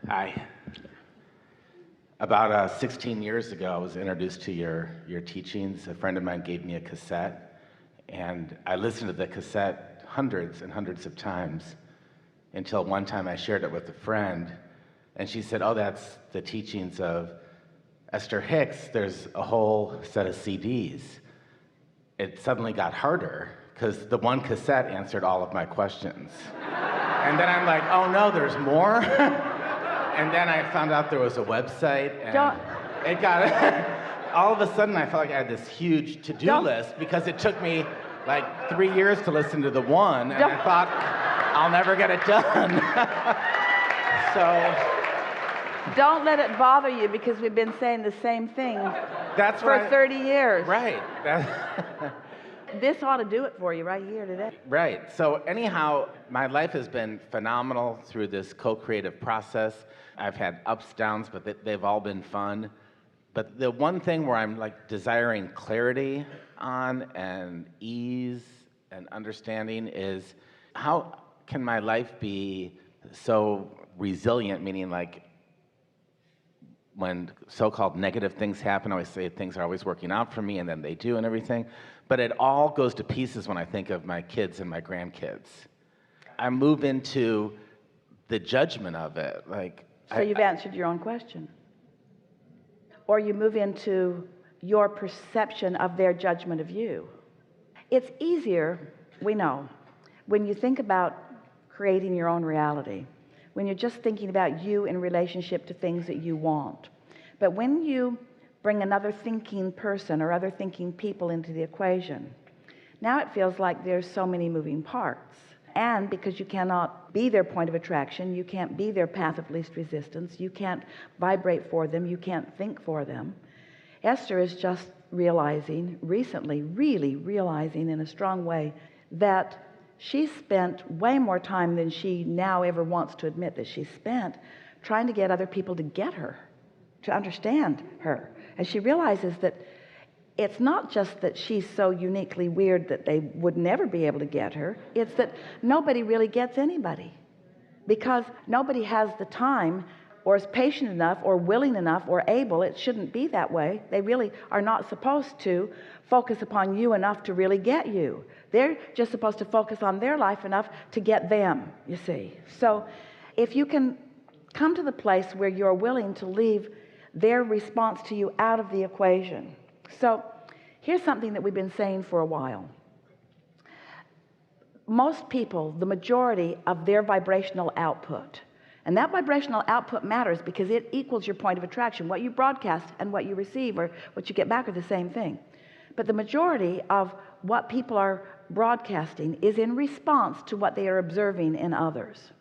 Hi. About 16 years ago, I was introduced to your teachings. A friend of mine gave me a cassette, and I listened to the cassette hundreds and hundreds of times until one time I shared it with a friend, and she said, "Oh, that's the teachings of Esther Hicks. There's a whole set of CDs." It suddenly got harder because the one cassette answered all of my questions. And then I'm like, oh no, there's more? And then I found out there was a website, and it got, all of a sudden I felt like I had this huge to-do list because it took me like 3 years to listen to the one, and I thought, I'll never get it done. So. Don't let it bother you because we've been saying the same thing for 30 years. Right. This ought to do it for you right here today. Right. So anyhow, my life has been phenomenal through this co-creative process. I've had ups, downs, but they've all been fun. But the one thing where I'm like desiring clarity on and ease and understanding is how can my life be so resilient, meaning like when so-called negative things happen, I always say things are always working out for me, and then they do and everything. But it all goes to pieces when I think of my kids and my grandkids. I move into the judgment of it. So you've answered your own question. Or you move into your perception of their judgment of you. It's easier, we know, when you think about creating your own reality, when you're just thinking about you in relationship to things that you want. But when you bring another thinking person or other thinking people into the equation, now it feels like there's so many moving parts. And because you cannot be their point of attraction, you can't be their path of least resistance, you can't vibrate for them, you can't think for them. Esther is just realizing, recently, really realizing in a strong way that she spent way more time than she now ever wants to admit that she spent trying to get other people to get her, to understand her. And she realizes that it's not just that she's so uniquely weird that they would never be able to get her. It's that nobody really gets anybody because nobody has the time or is patient enough or willing enough or able. It shouldn't be that way. They really are not supposed to focus upon you enough to really get you. They're just supposed to focus on their life enough to get them, you see. So if you can come to the place where you're willing to leave their response to you out of the equation. So here's something that we've been saying for a while. Most people, the majority of their vibrational output, and that vibrational output matters because it equals your point of attraction. What you broadcast and what you receive or what you get back are the same thing. But the majority of what people are broadcasting is in response to what they are observing in others.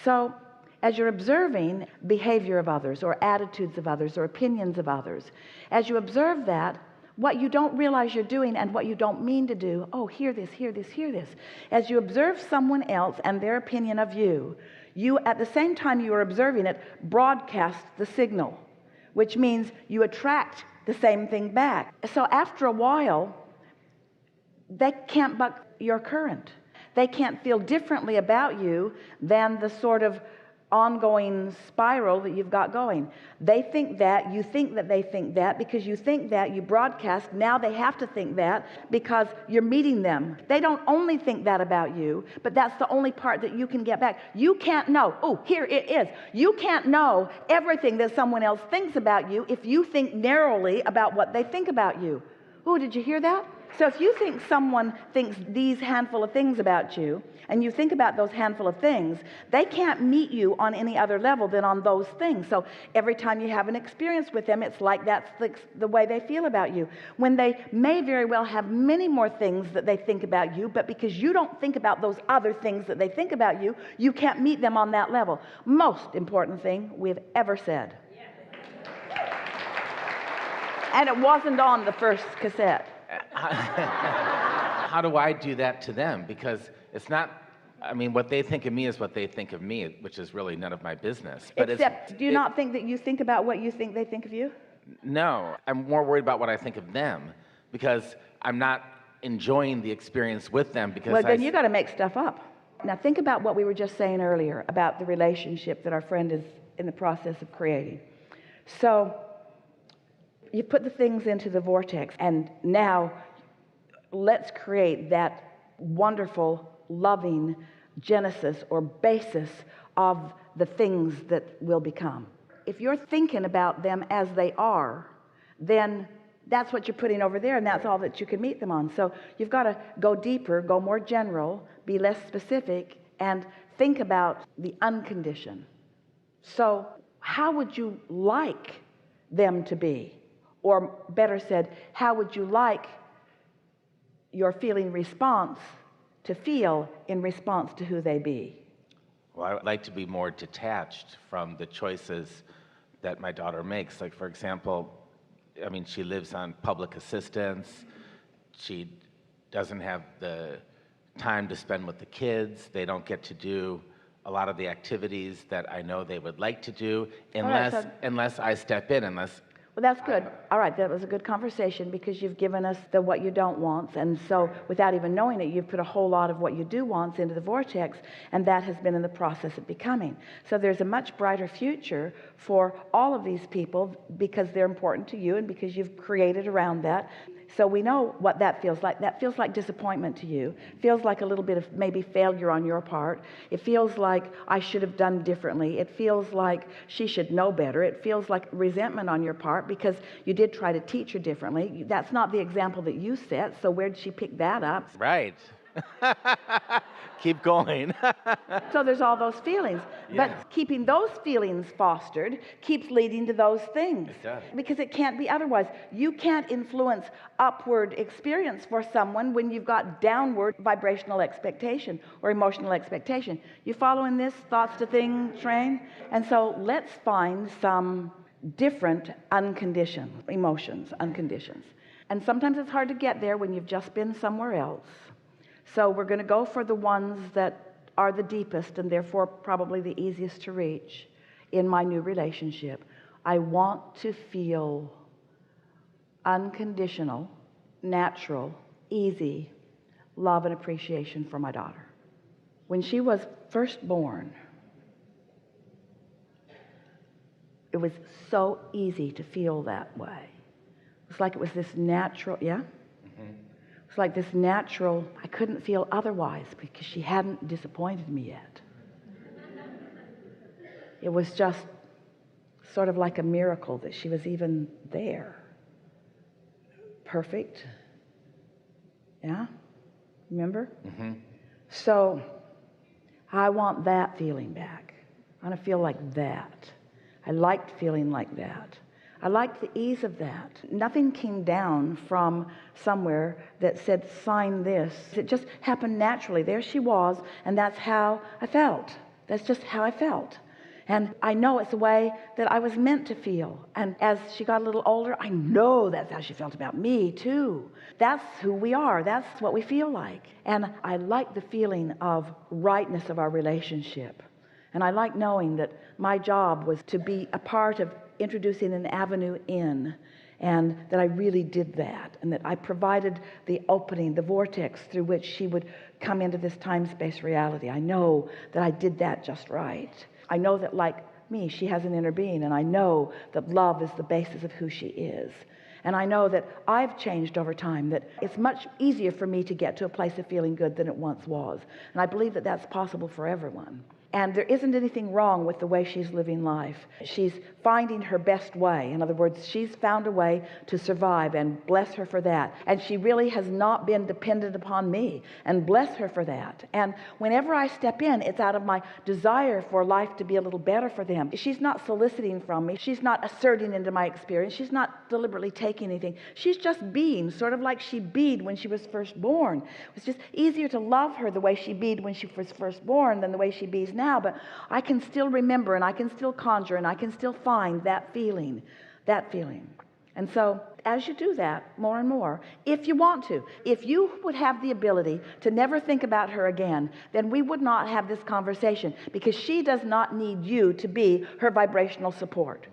So as you're observing behavior of others or attitudes of others or opinions of others, as you observe that, what you don't realize you're doing and what you don't mean to do, oh, hear this, hear this, hear this. As you observe someone else and their opinion of you, you, at the same time you are observing it, broadcast the signal, which means you attract the same thing back. So after a while, they can't buck your current. They can't feel differently about you than the sort of ongoing spiral that you've got going. They think that, you think that they think that, because you think that, you broadcast, now they have to think that because you're meeting them. They don't only think that about you, but that's the only part that you can get back. You can't know, oh, here it is. You can't know everything that someone else thinks about you if you think narrowly about what they think about you. Oh, did you hear that? So if you think someone thinks these handful of things about you, and you think about those handful of things, they can't meet you on any other level than on those things. So every time you have an experience with them, it's like that's the way they feel about you. When they may very well have many more things that they think about you, but because you don't think about those other things that they think about you, you can't meet them on that level. Most important thing we've ever said. And it wasn't on the first cassette. How do I do that to them? Because it's not, I mean, what they think of me is what they think of me, which is really none of my business. But except, do you not think that you think about what you think they think of you? No, I'm more worried about what I think of them because I'm not enjoying the experience with them because well, then you got to make stuff up. Now think about what we were just saying earlier about the relationship that our friend is in the process of creating. So you put the things into the vortex, and now let's create that wonderful, loving genesis or basis of the things that will become. If you're thinking about them as they are, then that's what you're putting over there, and that's all that you can meet them on. So you've got to go deeper, go more general, be less specific, and think about the unconditioned. So how would you like them to be? Or better said, how would you like your feeling response to feel in response to who they be? Well, I would like to be more detached from the choices that my daughter makes. Like, for example, I mean, she lives on public assistance. She doesn't have the time to spend with the kids. They don't get to do a lot of the activities that I know they would like to do unless I step in, Well, that's good. All right, that was a good conversation, because you've given us the what you don't want, and so without even knowing it, you've put a whole lot of what you do want into the vortex, and that has been in the process of becoming. So there's a much brighter future for all of these people, because they're important to you and because you've created around that. So we know what that feels like. That feels like disappointment to you. Feels like a little bit of maybe failure on your part. It feels like I should have done differently. It feels like she should know better. It feels like resentment on your part because you did try to teach her differently. That's not the example that you set, so where did she pick that up? Right. Keep going. So there's all those feelings. Yeah. But keeping those feelings fostered keeps leading to those things. It does. Because it can't be otherwise. You can't influence upward experience for someone when you've got downward vibrational expectation or emotional expectation. You following this thoughts to thing train? And so let's find some different unconditioned emotions, unconditions. And sometimes it's hard to get there when you've just been somewhere else. So we're going to go for the ones that are the deepest and therefore probably the easiest to reach in my new relationship. I want to feel unconditional, natural, easy love and appreciation for my daughter. When she was first born, it was so easy to feel that way. It's like it was this natural, yeah? Mm-hmm. It's like this natural, I couldn't feel otherwise because she hadn't disappointed me yet. It was just sort of like a miracle that she was even there. Perfect. Yeah? Remember? Mm-hmm. So I want that feeling back. I want to feel like that. I liked feeling like that. I liked the ease of that. Nothing came down from somewhere that said, sign this. It just happened naturally. There she was, and that's how I felt. That's just how I felt. And I know it's the way that I was meant to feel. And as she got a little older, I know that's how she felt about me, too. That's who we are. That's what we feel like. And I like the feeling of rightness of our relationship. And I like knowing that my job was to be a part of introducing an avenue in, and that I really did that, and that I provided the opening, the vortex through which she would come into this time-space reality. I know that I did that just right. I know that, like me, she has an inner being, and I know that love is the basis of who she is. And I know that I've changed over time, that it's much easier for me to get to a place of feeling good than it once was. And I believe that that's possible for everyone. And there isn't anything wrong with the way she's living life. She's finding her best way. In other words, she's found a way to survive, and bless her for that. And she really has not been dependent upon me, and bless her for that. And whenever I step in, it's out of my desire for life to be a little better for them. She's not soliciting from me. She's not asserting into my experience. She's not deliberately taking anything. She's just being, sort of like she beed when she was first born. It was just easier to love her the way she beed when she was first born than the way she bees now. But I can still remember, and I can still conjure, and I can still find that feeling. And so as you do that more and more, if you want to, if you would have the ability to never think about her again, then we would not have this conversation, because she does not need you to be her vibrational support.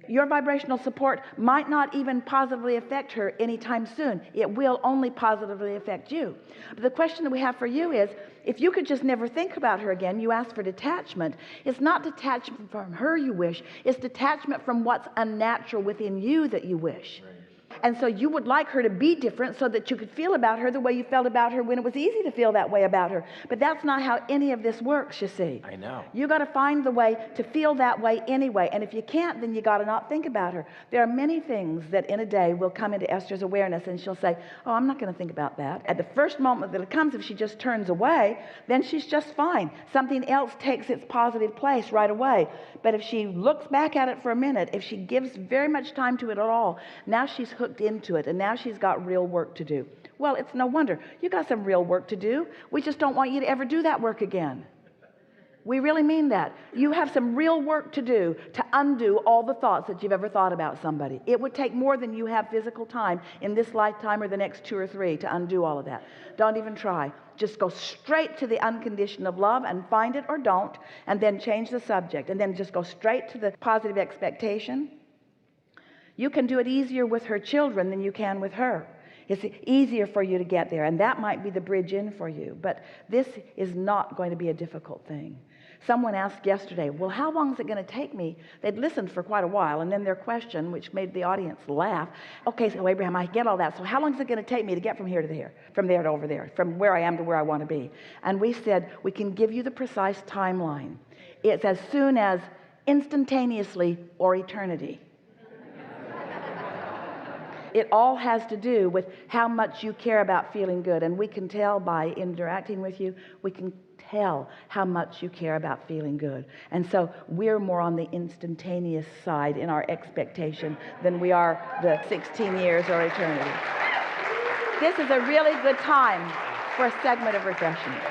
Your vibrational support might not even positively affect her anytime soon. It will only positively affect you. But the question that we have for you is, if you could just never think about her again, you ask for detachment. It's not detachment from her you wish. It's detachment from what's unnatural within you that you wish. Right. And so you would like her to be different so that you could feel about her the way you felt about her when it was easy to feel that way about her. But that's not how any of this works, you see. I know. You got to find the way to feel that way anyway. And if you can't, then you got to not think about her. There are many things that in a day will come into Esther's awareness, and she'll say, oh, I'm not going to think about that. At the first moment that it comes, if she just turns away, then she's just fine. Something else takes its positive place right away. But if she looks back at it for a minute, if she gives very much time to it at all, now she's hooked into it, and now she's got real work to do. Well, it's no wonder. You got some real work to do. We just don't want you to ever do that work again. We really mean that. You have some real work to do to undo all the thoughts that you've ever thought about somebody. It would take more than you have physical time in this lifetime or the next 2 or 3 to undo all of that. Don't even try. Just go straight to the unconditioned of love and find it or don't, and then change the subject, and then just go straight to the positive expectation. You can do it easier with her children than you can with her. It's easier for you to get there, and that might be the bridge in for you. But this is not going to be a difficult thing. Someone asked yesterday, well, how long is it going to take me? They'd listened for quite a while, and then their question, which made the audience laugh, okay, so Abraham, I get all that. So how long is it going to take me to get from here to there, from there to over there, from where I am to where I want to be? And we said, we can give you the precise timeline. It's as soon as instantaneously or eternity. It all has to do with how much you care about feeling good. And we can tell by interacting with you, we can tell how much you care about feeling good. And so we're more on the instantaneous side in our expectation than we are the 16 years or eternity. This is a really good time for a segment of refreshment.